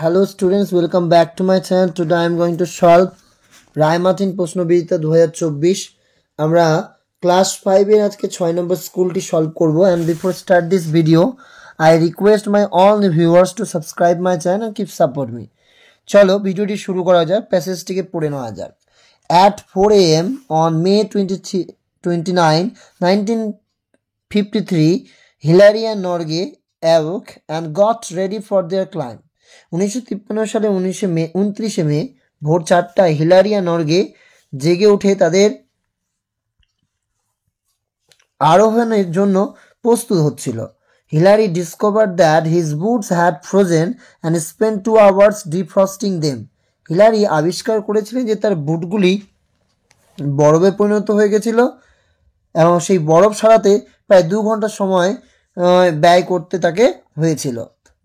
Hello students, welcome back to my channel. Today I am going to solve Ray Martin প্রশ্নবিদ্যা 2024 আমরা class 5 এর আজকে 6 নম্বর স্কুলটি solve করব and before start this video I request my all the viewers to subscribe my channel and keep support me. চলো ভিডিওটি শুরু করা যাক, প্যাসেজটিকে পড়ে নেওয়া যাক. At 4 AM on May 29, 1953 Hilary and Norgay awoke and got ready for their climb. 1953 সালে 29 মে ভোর 4টায় হিলারি আর নরগে জেগে উঠে তাদের আরোহণের জন্য প্রস্তুত হচ্ছিল. Hillary discovered that his boots had frozen and spend 2 hours defrosting them. Hillary আবিষ্কার করেছিলেন যে তার বুটগুলি বরফে পরিণত হয়ে গেছিল এবং সেই বরফ সারাতে প্রায় 2 ঘন্টা সময় ব্যয় করতে তাকে হয়েছিল.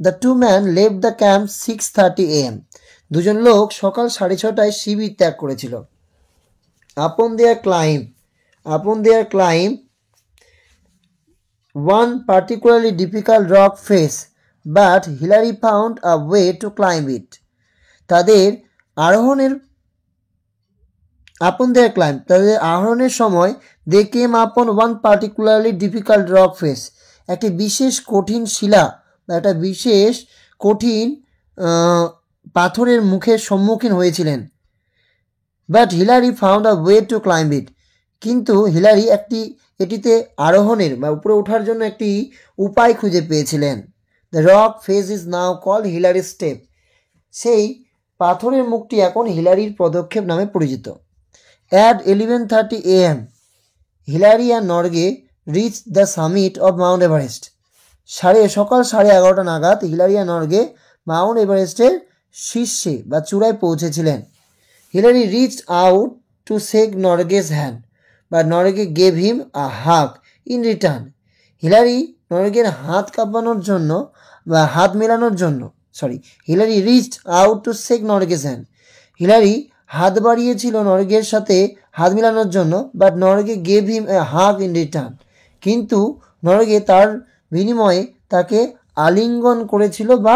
The two men left the camp 6:30 AM. দুজন লোক সকাল 6:30টায় শিবির ত্যাগ করেছিল. Upon their climb, one particularly difficult rock face, but Hilary found a way to climb it. তাদের আরোহণের সময় they came upon one particularly difficult rock face. একটি বিশেষ কঠিন শিলা একটা বিশেষ কঠিন পাথরের মুখের সম্মুখীন হয়েছিলেন. But Hillary found a way to climb it. কিন্তু হিলারি এটিতে আরোহণের বা উপরে ওঠার জন্য একটি উপায় খুঁজে পেয়েছিলেন. The rock face is now called Hillary step. সেই পাথরের মুখটি এখন হিলারির পদক্ষেপ নামে পরিচিত. At 11:30 AM Hillary and Norgay reach the summit of Mount Everest. সকাল 11:30 নাগাদ হিলারি আর নরগে মাউন্ট এভারেস্টের শীর্ষে বা চূড়ায় পৌঁছেছিলেন. Hillary reached out to shake Norgay's hand বা Norgay gave him a hug in return. Hillary নরগের হাত কাঁপানোর জন্য বা হাত মেলানোর জন্য Hillary reached out to shake Norgay's hand. Hillary হাত বাড়িয়েছিল নরগের সাথে হাত মেলানোর জন্য, but Norgay gave him a hug in return. কিন্তু নরগে তার বিনিময়ে তাকে আলিঙ্গন করেছিল বা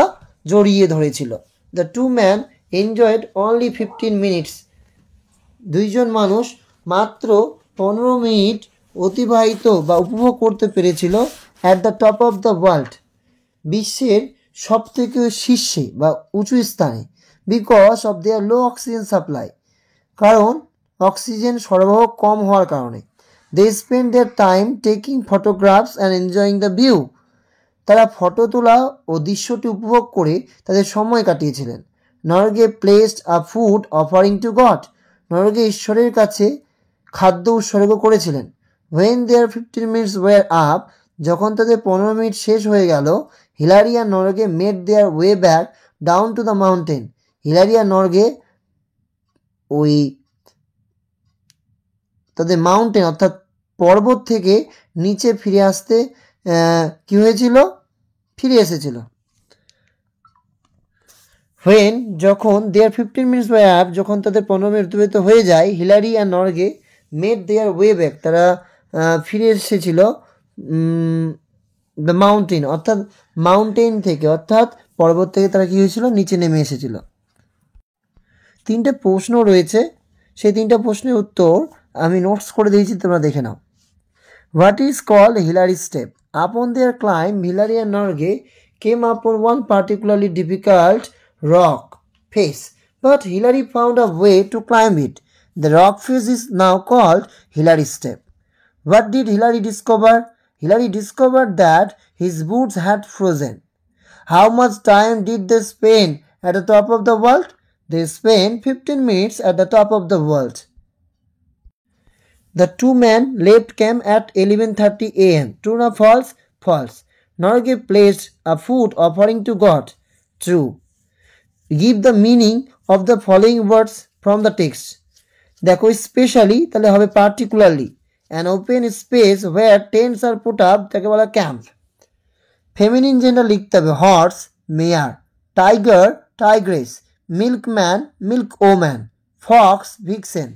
জড়িয়ে ধরেছিল. The to man enjoyed only 15 minutes. দুইজন মানুষ মাত্র 15 মিনিট অতিবাহিত বা উপভোগ করতে পেরেছিল at the top of the world, বিশ্বের সবথেকে শীর্ষে বা উঁচু স্থানে. Because of their low oxygen supply, কারণ অক্সিজেন সরবরাহ কম হওয়ার কারণে. They spent their time taking photographs and enjoying the view. তারা ফটো তোলা ও দৃশ্যটি উপভোগ করে তাদের সময় কাটিয়েছিলেন. Norgay placed a food offering to God. Norgay ঈশ্বরের কাছে খাদ্য উৎসর্গ করেছিলেন. When their 15 minutes were up, যখন তাদের 15 মিনিট শেষ হয়ে গেল, হিলারি আর Norgay made their way back down to the mountain. Hillary আর নরগে তাদের মাউন্টেন অর্থাৎ পর্বত থেকে নিচে ফিরে এসেছিল. যখন দেয়ার 15 minutes were up, যখন তাদের 15 মিনিট অতিবাহিত হয়ে যায়, হিলারি আর Norgay made their way back, তারা ফিরে এসেছিল দ্য মাউন্টেন অর্থাৎ মাউন্টেন থেকে, অর্থাৎ পর্বত থেকে তারা কি হয়েছিল, নিচে নেমে এসেছিল. 3টে প্রশ্ন রয়েছে, সেই 3টা প্রশ্নের উত্তর আমি নোটস করে দিয়েছি, তোমরা দেখে নাও. What is called Hilary step? Upon their climb, Hilary and Norgay came upon one particularly difficult rock face, but Hilary found a way to climb it. The rock face is now called Hilary step. What did Hilary discover? Hilary discovered that his boots had frozen. How much time did they spend at the top of the world? They spent 15 minutes at the top of the world. The two men left camp at 11:30 AM. True or false? False. Norgay placed a food offering to God. True. Give the meaning of the following words from the text. দেখো specially তাহলে হবে particularly. An open space where tents are put up তাকে বলা camp. Feminine gender লিখতে হবে horse মেয়ার, tiger Tigress, milkman milk woman, Fox Vixen.